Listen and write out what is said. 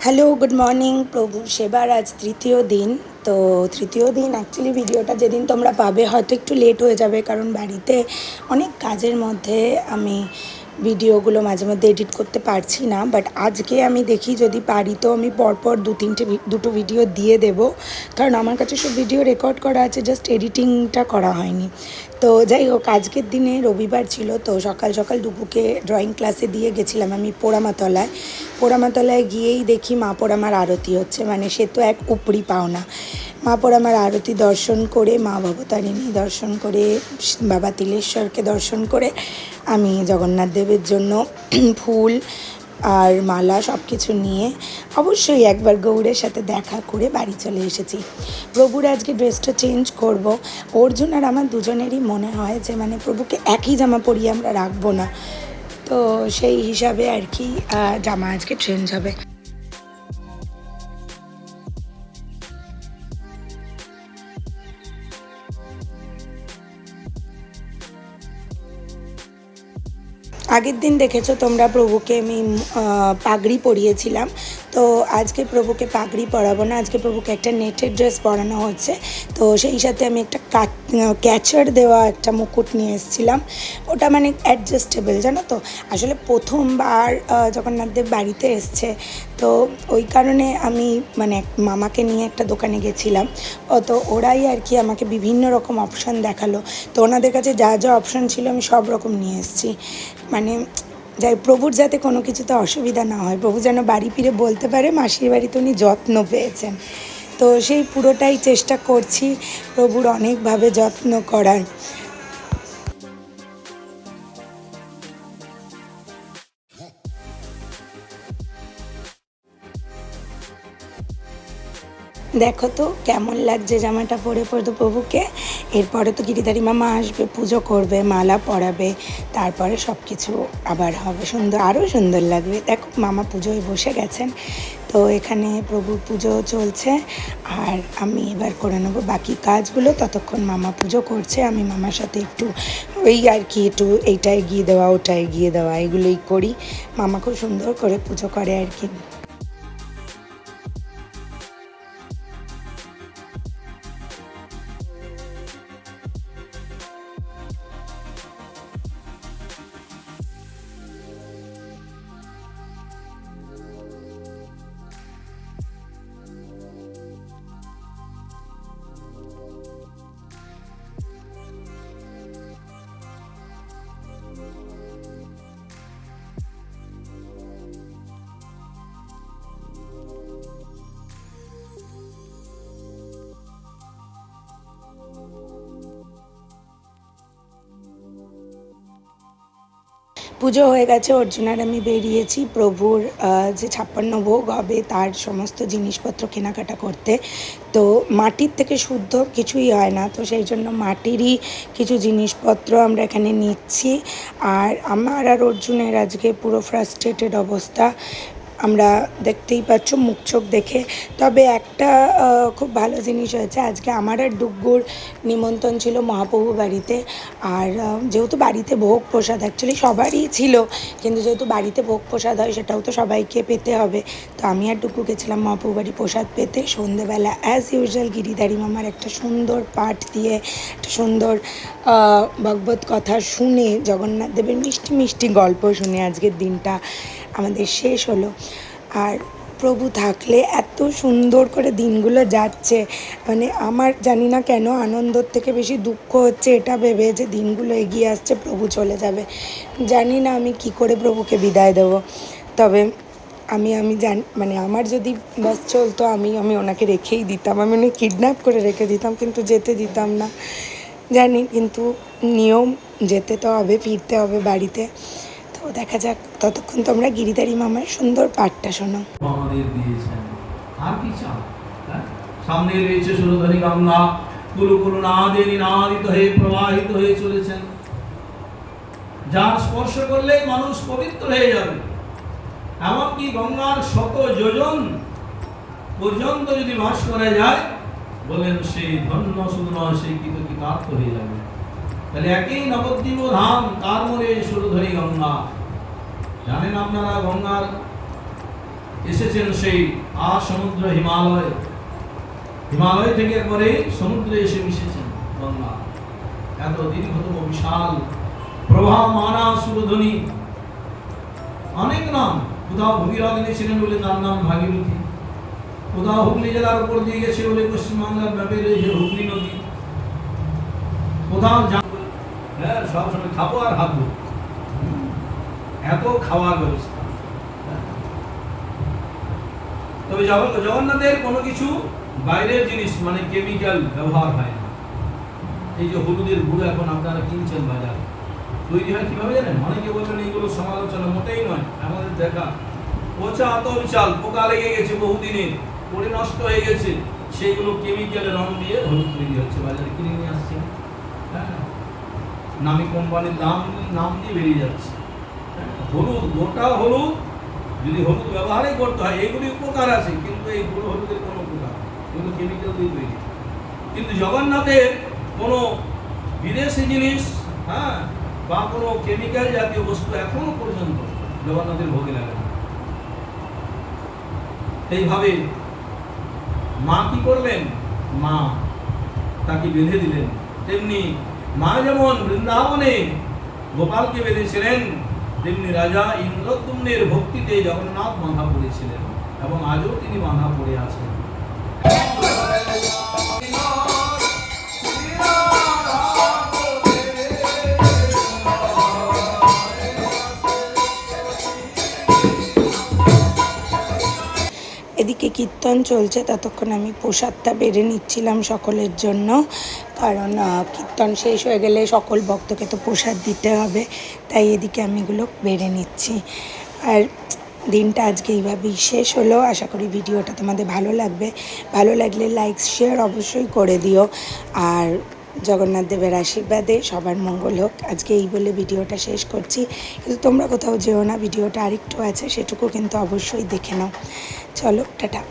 Hello, good morning. প্রভুর সেবার আজ তৃতীয় দিন। তো তৃতীয় দিন অ্যাকচুয়ালি ভিডিওটা যেদিন তোমরা পাবে হয়তো একটু লেট হয়ে যাবে, কারণ বাড়িতে অনেক কাজের মধ্যে আমি ভিডিওগুলো মাঝে মধ্যে এডিট করতে পারছি না। বাট আজকে আমি দেখি যদি পারি তো আমি পরপর দুটো ভিডিও দিয়ে দেব, কারণ আমার কাছে সব ভিডিও রেকর্ড করা আছে, জাস্ট এডিটিংটা করা হয়নি। তো যাই হোক, আজকের দিনে রবিবার ছিল, তো সকাল সকাল দুপুকে ড্রয়িং ক্লাসে দিয়ে গেছিলাম আমি পোড়ামাতলায়। পোড়ামাতলায় গিয়েই দেখি মা পোড়ামার আরতি হচ্ছে, মানে সে তো এক উপরি পাওনা। মা পোড়ামার আরতি দর্শন করে, মা ভবতারিণী দর্শন করে, বাবা তিলেশ্বরকে দর্শন করে আমি জগন্নাথ দেবের জন্য ফুল আর মালা সব কিছু নিয়ে অবশ্যই একবার গৌড়ের সাথে দেখা করে বাড়ি চলে এসেছি। প্রভুর আজকে ড্রেসটা চেঞ্জ করব। অর্জুন আর আমার দুজনেরই মনে হয় যে মানে প্রভুকে একই জামা পরিয়ে আমরা রাখবো না, তো সেই হিসাবে আর কি জামা আজকে চেঞ্জ হবে। আগের দিন দেখেছো তোমরা প্রভুকে আমি পাগড়ি পরিয়েছিলাম, তো আজকে প্রভুকে পাগড়ি পরাবো না, আজকে প্রভুকে একটা নেটের ড্রেস পরানো হচ্ছে। তো সেই সাথে আমি একটা ক্যাচার দেওয়া একটা মুকুট নিয়ে এসেছিলাম, ওটা মানে অ্যাডজাস্টেবল, জানো তো। আসলে প্রথমবার জগন্নাথদেব বাড়িতে এসছে, তো ওই কারণে আমি মানে মামাকে নিয়ে একটা দোকানে গেছিলাম। তো ওরাই আর কি আমাকে বিভিন্ন রকম অপশান দেখালো, তো ওনাদের কাছে যা যা অপশান ছিল আমি সব রকম নিয়ে এসেছি। মানে যাই, প্রভুর যাতে কোনো কিছুতে অসুবিধা না হয়, প্রভু যেন বাড়ি ফিরে বলতে পারে মাসির বাড়িতে উনি যত্ন পেয়েছেন। তো সেই পুরোটাই চেষ্টা করছি প্রভুর অনেকভাবে যত্ন করার। দেখো তো কেমন লাগছে জামাটা পরে পরে তো প্রভুকে। এরপরে তো গিরিধারী মামা আসবে, পুজো করবে, মালা পরাবে, তারপরে সব কিছু আবার হবে সুন্দর, আরও সুন্দর লাগবে। দেখো মামা পুজোয় বসে গেছেন, তো এখানে প্রভুর পুজো চলছে আর আমি এবার করে নেবো বাকি কাজগুলো। ততক্ষণ মামা পুজো করছে, আমি মামার সাথে একটু ওই আর কি একটু এইটা এগিয়ে দেওয়া ওটা এগিয়ে দেওয়া এগুলোই করি। মামা খুব সুন্দর করে পুজো করে আর কি। পুজো হয়ে গেছে, অর্জুন আর আমি বেরিয়েছি প্রভুর যে 56 ভোগ হবে তার সমস্ত জিনিসপত্র কেনাকাটা করতে। তো মাটির থেকে শুদ্ধ কিছুই হয় না, তো সেই জন্য মাটিরই কিছু জিনিসপত্র আমরা এখানে নিচ্ছি। আর আমার আর অর্জুনের আজকে পুরো ফ্রাস্ট্রেটেড অবস্থা, আমরা দেখতেই পাচ্ছ মুখ চোখ দেখে। তবে একটা খুব ভালো জিনিস হয়েছে, আজকে আমার আর ডুগ্গুর নিমন্ত্রণ ছিল মহাপ্রভু বাড়িতে। আর যেহেতু বাড়িতে ভোগ প্রসাদ অ্যাকচুয়ালি সবারই ছিল, কিন্তু যেহেতু বাড়িতে ভোগ প্রসাদ হয় সেটাও তো সবাইকে পেতে হবে। তো আমি আর ডুগ্গু গেছিলাম মহাপ্রভু বাড়ি প্রসাদ পেতে। সন্ধেবেলা অ্যাজ ইউজুয়াল গিরিধারী মামার একটা সুন্দর পাঠ দিয়ে একটা সুন্দর ভগবত কথা শুনে, জগন্নাথ দেবের মিষ্টি মিষ্টি গল্প শুনে আজকের দিনটা আমাদের শেষ হলো। আর প্রভু থাকলে এত সুন্দর করে দিনগুলো যাচ্ছে, মানে আমার জানি না কেন আনন্দর থেকে বেশি দুঃখ হচ্ছে এটা ভেবে যে দিনগুলো এগিয়ে আসছে, প্রভু চলে যাবে। জানি না আমি কি করে প্রভুকে বিদায় দেবো। তবে আমি জানি মানে আমার যদি বাস চলতো আমি ওনাকে রেখেই দিতাম, আমি ওনাকে কিডন্যাপ করে রেখে দিতাম, কিন্তু যেতে দিতাম না জানি, কিন্তু নিয়ম, যেতে তো হবে, ফিরতে হবে বাড়িতে। তো দেখা যাক, ততক্ষণ তোমরা গিরিধারী মামার সুন্দর পাঠটা শোনো। আমাদের দিয়েছেন আর কি চাও। সামনে রয়েছে সুরধনী গঙ্গা, কুলু কুলু নাদে নিনাদিত হয়ে প্রবাহিত হয়ে চলেছেন, যার স্পর্শ করলে মানুষ পবিত্র হয়ে যাবে। এমনকি গঙ্গার শত যোজন পর্যন্ত যদি বাস করা যায়, বলেন সেই ধন্য শুধু নয়, সেই কৃতকৃতার্থ হয়ে যাবে। তাহলে একই নবদ্বীপ ধাম, তার মনে সুরধনী গঙ্গা। জানেন আপনারা গঙ্গার এসেছেন সেই সমুদ্র হিমালয়, হিমালয় থেকে একবারে সমুদ্রে এসে মিশেছেন গঙ্গা। এত দীর্ঘতম বিশাল প্রবাহ মানা সুরধ্বনি, অনেক নাম। কোথাও ভগীরথী ছিলেন বলে তার নাম ভাগীরথী, কোথাও হুগলি জেলার উপর দিয়ে গেছে বলে পশ্চিমবাংলার ব্যাপে রয়েছে হুগলি নদী, কোথাও হ্যাঁ সবসময় খাবো আর হাঁকবো, এত খাওয়ার ব্যবস্থা। তবে জগন্নাথের কোনো কিছু বাইরের জিনিস মানে কেমিক্যাল ব্যবহার হয় না। এই যে হলুদের গুঁড়ো এখন আপনারা কিনছেন বাজার, তৈরি হয় কিভাবে জানেন? অনেকে বলবেন এইগুলো সমালোচনা, মোটেই নয়। আমাদের দেখা পচা এত বিশাল, পোকা লেগে গেছে বহুদিনের, পড়ে নষ্ট হয়ে গেছে, সেইগুলো কেমিক্যালের রং দিয়ে হলুদ তৈরি হচ্ছে, বাজারে কিনে নিয়ে আসছে। হ্যাঁ, নামি কোম্পানির নাম দিয়ে বেরিয়ে যাচ্ছে। হলুদ, গোটা হলুদ যদি হলুদ ব্যবহারই করতে হয়, এগুলি উপকার আছে, কিন্তু এই গুঁড়ো হলুদের কোনো উপকার, এগুলো কেমিক্যাল দিয়ে তৈরি। কিন্তু জগন্নাথের কোনো বিদেশি জিনিস, হ্যাঁ, বা কোনো কেমিক্যাল জাতীয় বস্তু এখনো পর্যন্ত জগন্নাথের ভোগে লাগে না। এইভাবে মা কি করলেন? মা তাকে বেঁধে দিলেন। তেমনি মা যেমন বৃন্দাবনে গোপালকে বেঁধেছিলেন, তেমনি রাজা ইন্দ্রদ্যুম্নের ভক্তিতে জগন্নাথ বাঁধা পড়েছিলেন, এবং আজও তিনি বাঁধা পড়ে আছেন। এদিকে কীর্তন চলছে, ততক্ষণ আমি প্রসাদটা বেড়ে নিচ্ছিলাম সকলের জন্য, কারণ কীর্তন শেষ হয়ে গেলে সকল ভক্তকে তো প্রসাদ দিতে হবে, তাই এদিকে আমি এগুলো বেড়ে নিচ্ছি। আর দিনটা আজকে এইভাবেই শেষ হলো। আশা করি ভিডিওটা তোমাদের ভালো লাগবে, ভালো লাগলে লাইক শেয়ার অবশ্যই করে দিও। আর জগন্নাথ দেবের আশীর্বাদে সবার মঙ্গল হোক। আজকে এই বলে ভিডিওটা শেষ করছি, কিন্তু তোমরা কোথাও যেও না, ভিডিওটা আরেকটু আছে, সেটুকু কিন্তু অবশ্যই দেখে নাও। চলো, টাটা।